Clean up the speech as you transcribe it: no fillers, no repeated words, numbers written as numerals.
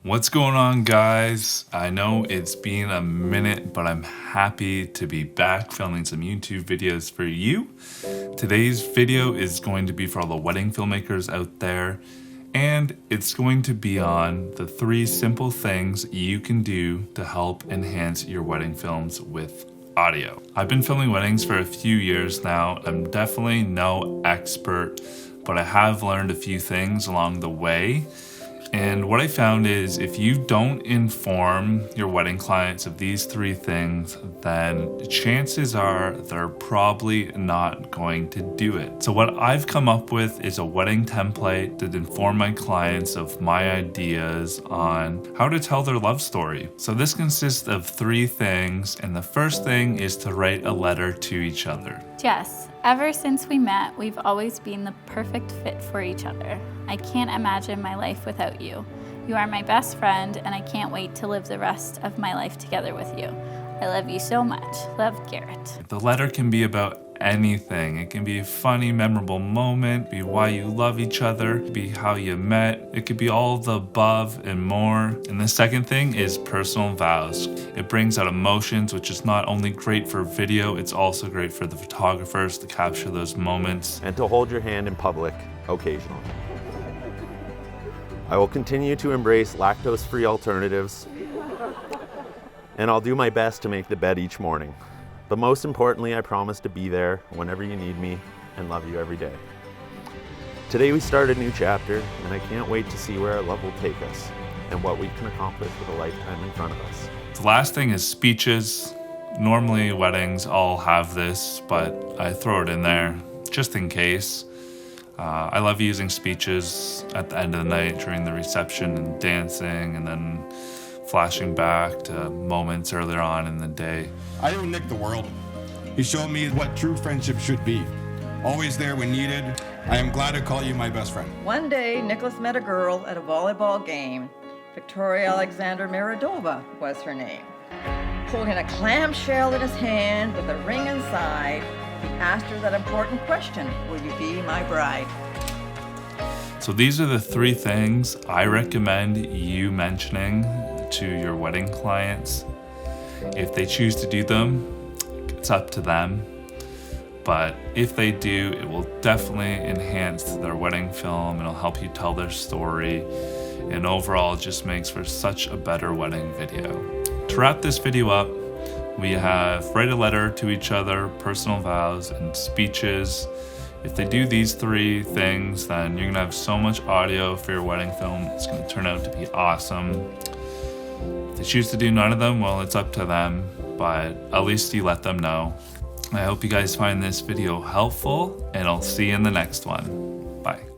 What's going on, guys? I know it's been a minute, but I'm happy to be back filming some YouTube videos for you. Today's video is going to be for all the wedding filmmakers out there, and it's going to be on the 3 simple things you can do to help enhance your wedding films with audio. I've been filming weddings for a few years now. I'm definitely no expert, but I have learned a few things along the way. And what I found is if you don't inform your wedding clients of these 3 things, then chances are they're probably not going to do it. So what I've come up with is a wedding template to inform my clients of my ideas on how to tell their love story. So this consists of 3 things, and the first thing is to write a letter to each other. Jess, ever since we met, we've always been the perfect fit for each other. I can't imagine my life without you. You are my best friend, and I can't wait to live the rest of my life together with you. I love you so much. Love, Garrett. The letter can be about anything. It can be a funny, memorable moment, be why you love each other, be how you met. It could be all the above and more. And the second thing is personal vows. It brings out emotions, which is not only great for video, it's also great for the photographers to capture those moments. And to hold your hand in public occasionally. I will continue to embrace lactose-free alternatives, and I'll do my best to make the bed each morning. But most importantly, I promise to be there whenever you need me and love you every day. Today we start a new chapter, and I can't wait to see where our love will take us and what we can accomplish with a lifetime in front of us. The last thing is speeches. Normally weddings all have this, but I throw it in there just in case. I love using speeches at the end of the night during the reception and dancing, and then flashing back to moments earlier on in the day. I owe Nick the world. He showed me what true friendship should be. Always there when needed. I am glad to call you my best friend. One day, Nicholas met a girl at a volleyball game. Victoria Alexander Meredova was her name. Holding a clamshell in his hand with a ring inside, he asked her that important question, will you be my bride? So these are the 3 things I recommend you mentioning to your wedding clients. If they choose to do them, it's up to them. But if they do, it will definitely enhance their wedding film. It'll help you tell their story. And overall, it just makes for such a better wedding video. To wrap this video up, we have write a letter to each other, personal vows, and speeches. If they do these 3 things, then you're gonna have so much audio for your wedding film. It's gonna turn out to be awesome. If they choose to do none of them, well, it's up to them, but at least you let them know. I hope you guys find this video helpful, and I'll see you in the next one. Bye.